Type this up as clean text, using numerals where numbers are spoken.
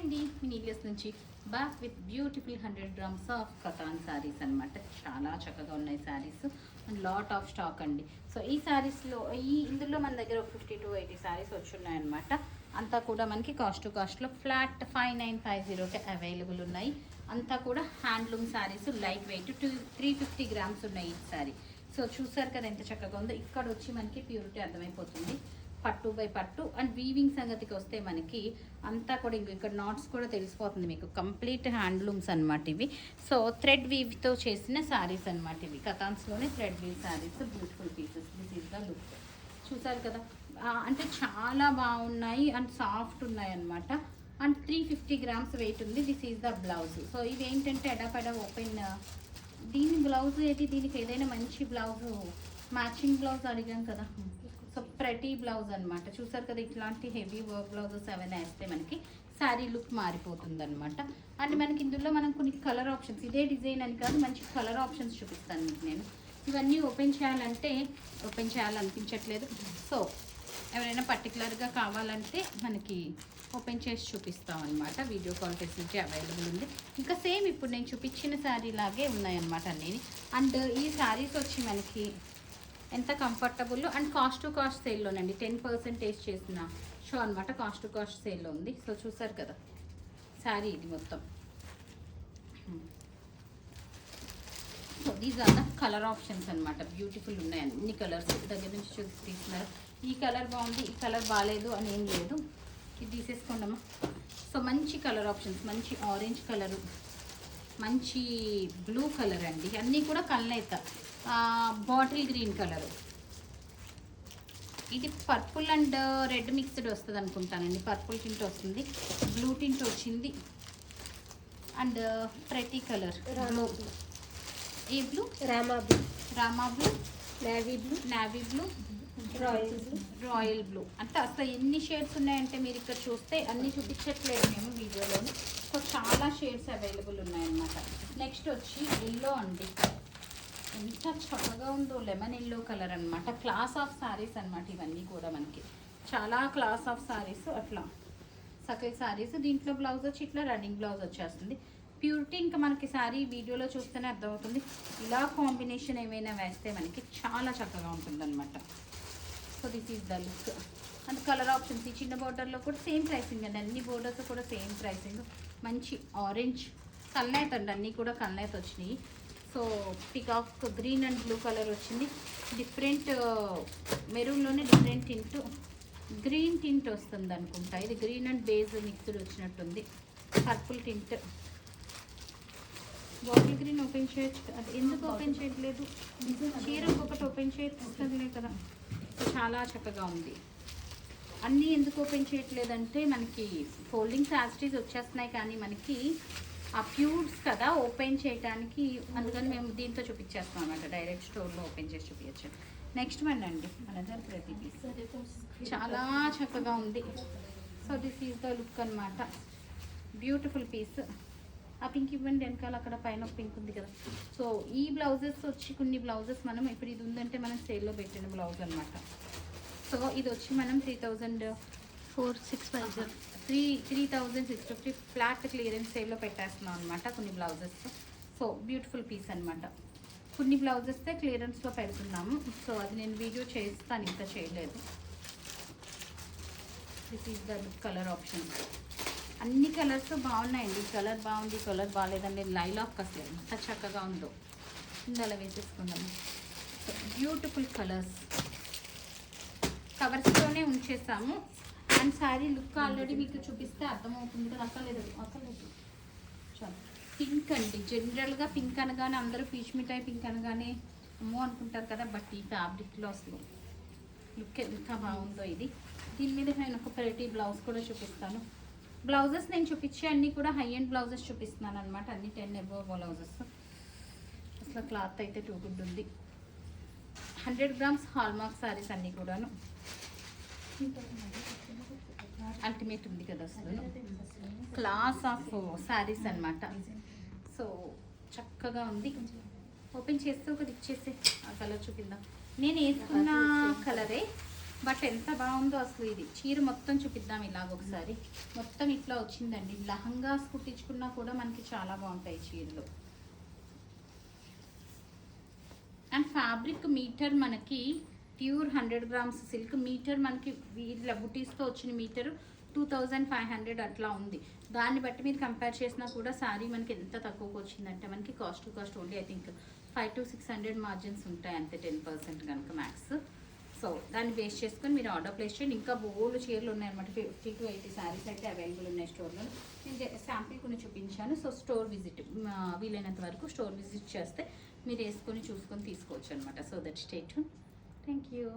అండి మీ నీలియస్ నుంచి back with beautiful 100 grams of Katan sarees అనమాట. చాలా చక్కగా ఉన్నాయి sarees and lot of stock అండి. సో ఈ శారీస్లో ఇందులో మన దగ్గర ఒక 50 to 80 శారీస్ వచ్చి ఉన్నాయన్నమాట. అంతా కూడా మనకి కాస్ట్ టు కాస్ట్లో ఫ్లాట్ 5950కి అవైలబుల్ ఉన్నాయి. అంతా కూడా handloom saris, light weight 350 grams ఉన్నాయి ఈ శారీ. సో చూసారు కదా ఎంత చక్కగా ఉందో. ఇక్కడ వచ్చి మనకి ప్యూరిటీ అర్థమైపోతుంది. పట్టు బై పట్టు అండ్ వీవింగ్ సంగతికి వస్తే మనకి అంతా కూడా ఇక్కడ నాట్స్ కూడా తెలిసిపోతుంది మీకు. కంప్లీట్ హ్యాండ్లూమ్స్ అనమాట ఇవి. సో థ్రెడ్ వీవ్తో చేసిన శారీస్ అనమాట ఇవి. కథాన్స్లోనే thread weave sarees, beautiful pieces. This is the look. చూసారు కదా, అంటే చాలా బాగున్నాయి అండ్ సాఫ్ట్ ఉన్నాయి అనమాట. అండ్ 350 grams వెయిట్ ఉంది. This is the blouse. So ఇవి ఏంటంటే ఎడపెడ ఓపెన్. దీని బ్లౌజ్ ఏంటి, దీనికి ఏదైనా మంచి బ్లౌజ్ మ్యాచింగ్ బ్లౌజ్ అడిగాం కదా. సో ప్రతి బ్లౌజ్ అనమాట. చూసారు కదా, ఇట్లాంటి హెవీ వర్క్ బ్లౌజెస్ ఏమైనా వేస్తే మనకి శారీ లుక్ మారిపోతుంది అనమాట. అండ్ మనకి ఇందులో మనం కొన్ని కలర్ ఆప్షన్స్, ఇదే డిజైన్ అని కాదు, మంచి కలర్ ఆప్షన్స్ చూపిస్తాను మీకు నేను. ఇవన్నీ ఓపెన్ చేయాలంటే ఓపెన్ చేయాలనిపించట్లేదు. సో ఎవరైనా పర్టికులర్గా కావాలంటే మనకి ఓపెన్ చేసి చూపిస్తాం అనమాట. వీడియో కాల్ ఫెసిలిటీ అవైలబుల్ ఉంది. ఇంకా సేమ్ ఇప్పుడు నేను చూపించిన శారీ లాగే ఉన్నాయన్నమాట అన్నీ. అండ్ ఈ శారీస్ వచ్చి మనకి ఎంత comfortable and cost to cost సేల్లోనండి. 10% చేసిన షో అనమాట. కాస్ట్ టు కాస్ట్ సేల్లో ఉంది. సో చూసారు కదా శారీ ఇది మొత్తం. So these are the colour options అనమాట. బ్యూటిఫుల్ ఉన్నాయి అన్ని కలర్స్. దగ్గర నుంచి చూసి తీస్తున్నారు. ఈ కలర్ బాగుంది, ఈ కలర్ బాగాలేదు అని ఏం లేదు. ఇది తీసేసుకోండమ్మా. సో మంచి కలర్ ఆప్షన్స్, మంచి ఆరెంజ్ కలరు, మంచి బ్లూ కలర్ అండి. అన్నీ కూడా కల్నేత. Bottle green colour. ఇది పర్పుల్ అండ్ రెడ్ మిక్స్డ్ వస్తుంది అనుకుంటానండి. పర్పుల్ టింట్ వస్తుంది, బ్లూ టింట్ వచ్చింది అండ్ ప్రతి కలర్. ఏ blue? Rama blue, Rama blue, navy blue, navy blue, royal blue. అంటే అసలు ఎన్ని షేడ్స్ ఉన్నాయంటే మీరు ఇక్కడ చూస్తే అన్నీ చూపించట్లేదు మేము వీడియోలోని. సో చాలా షేడ్స్ అవైలబుల్ ఉన్నాయన్నమాట. నెక్స్ట్ వచ్చి ఎల్లో అండి. ఎంత చక్కగా ఉందో, లెమన్ ఎల్లో కలర్ అనమాట. క్లాస్ ఆఫ్ శారీస్ అనమాట ఇవన్నీ కూడా మనకి. చాలా క్లాస్ ఆఫ్ శారీస్. అట్లా సకల్ శారీస్. దీంట్లో బ్లౌజ్ వచ్చి ఇట్లా రన్నింగ్ బ్లౌజ్ వచ్చేస్తుంది. ప్యూరిటీ ఇంకా మనకి శారీ వీడియోలో చూస్తేనే అర్థమవుతుంది. ఇలా కాంబినేషన్ ఏమైనా వేస్తే మనకి చాలా చక్కగా ఉంటుంది అనమాట. So this is the look. And colour options ఈ చిన్న బోర్డర్లో కూడా సేమ్ ప్రైసింగ్ అండి. అన్ని బోర్డర్స్ కూడా సేమ్ ప్రైసింగ్. మంచి ఆరెంజ్ కల్నేత్ అండి. అన్నీ కూడా కల్నేత్ వచ్చినాయి. So peacock green and blue colour వచ్చింది. డిఫరెంట్ మెరూన్లోనే డిఫరెంట్ టింట్, గ్రీన్ టింట్ వస్తుంది అనుకుంటా. ఇది గ్రీన్ అండ్ బేజ్ మిక్స్డ్ వచ్చినట్టుంది. Purple tint. Bottle green open చేయొచ్చు. అది ఎందుకు ఓపెన్ చేయట్లేదు? చీర ఒకటి ఓపెన్ చేయట్లేదు కదా. చాలా చక్కగా ఉంది. అన్నీ ఎందుకు ఓపెన్ చేయట్లేదంటే మనకి ఫోల్డింగ్స్ యాస్టీస్ వచ్చేస్తున్నాయి కానీ మనకి ఆ ప్యూర్స్ కదా ఓపెన్ చేయడానికి. అందుకని మేము దీంతో చూపించేస్తాం అన్నమాట. డైరెక్ట్ స్టోర్లో ఓపెన్ చేసి చూపించచ్చు. నెక్స్ట్ వన్ అండి మన దగ్గర ప్రతి పీస్ చాలా చక్కగా ఉంది. So this is the look అనమాట. Beautiful piece. ఆ పింక్ ఇవ్వండి వెనకాల, అక్కడ పైన పింక్ ఉంది కదా. సో ఈ బ్లౌజెస్ వచ్చి కొన్ని బ్లౌజెస్ మనం ఇప్పుడు ఇది ఉందంటే మనం సేల్లో పెట్టిన బ్లౌజ్ అనమాట. సో ఇది వచ్చి మనం 3650 ఫ్లాట్ క్లియరెన్స్ సేల్లో పెట్టేస్తున్నాం అనమాట కొన్ని బ్లౌజెస్. సో బ్యూటిఫుల్ పీస్ అనమాట. కొన్ని బ్లౌజెస్తే క్లియరెన్స్లో పెడుతున్నాము. సో అది నేను వీడియో చేస్తాను, ఇంకా చేయలేదు. This is the colour option. అన్ని కలర్స్ బాగున్నాయండి. కలర్ బాగుంది, కలర్ బాగాలేదండి. లైలాక్ అసలు ఎంత చక్కగా ఉందో. ఇందులో వేసేసుకుందాము. Beautiful colours. కవర్స్తోనే ఉంచేసాము. అండ్ శారీ లుక్ ఆల్రెడీ మీకు చూపిస్తే అర్థమవుతుంది కదా. అక్కర్లేదు చాలు. పింక్ అండి. జనరల్గా పింక్ అనగానే అందరూ పీచ్ మిఠాయి పింక్ అనగానే అమ్మో అనుకుంటారు కదా. బట్ ఈ ఫ్యాబ్రిక్లో అసలు లుక్ ఎంత బాగుందో ఇది. దీని మీద నేను ఒక వెరైటీ బ్లౌజ్ కూడా చూపిస్తాను. బ్లౌజెస్ నేను చూపించే అన్నీ కూడా హై ఎండ్ బ్లౌజెస్ చూపిస్తున్నాను అనమాట. అన్ని 10 above బ్లౌజెస్. అసలు క్లాత్ అయితే టూ గుడ్ ఉంది. 100 grams హాల్మార్క్ శారీస్ అన్నీ కూడాను. అల్టిమేట్ ఉంది కదా అసలు. క్లాస్ ఆఫ్ శారీస్ అనమాట. సో చక్కగా ఉంది. ఓపెన్ చేస్తే ఒకటి ఇచ్చేసి ఆ కలర్ చూపిద్దాం. నేను వేసుకున్న కలరే బట్ ఎంత బాగుందో అసలు. ఇది చీర మొత్తం చూపిద్దాం ఇలాగ ఒకసారి. మొత్తం ఇట్లా వచ్చిందండి. లహంగాస్ కుట్టించుకున్నా కూడా మనకి చాలా బాగుంటాయి చీరలు. అండ్ ఫ్యాబ్రిక్ మీటర్ మనకి ప్యూర్ 100 గ్రామ్స్ సిల్క్ మీటర్ మనకి వీళ్ళ బుటీస్తో వచ్చిన మీటర్ 2500 అట్లా ఉంది. దాన్ని బట్టి మీరు కంపేర్ చేసినా కూడా శారీ మనకి ఎంత తక్కువకి వచ్చిందంటే మనకి cost to cost only I think 500 to 600 margins ఉంటాయి అంతే, 10% కనుక మ్యాక్స్. సో దాన్ని బేస్ చేసుకొని మీరు ఆర్డర్ ప్లేస్ చేయండి. ఇంకా బోల్డ్ చీరలు ఉన్నాయన్నమాట. 50 to 80 శారీస్ అయితే అవైలబుల్ ఉన్నాయి స్టోర్లో. నేను శాంపిల్ కొన్ని చూపించాను. సో స్టోర్ విజిట్ వీలైనంత వరకు స్టోర్ విజిట్ చేస్తే మీరు వేసుకొని చూసుకొని తీసుకోవచ్చు అనమాట. So that stay tune. Thank you.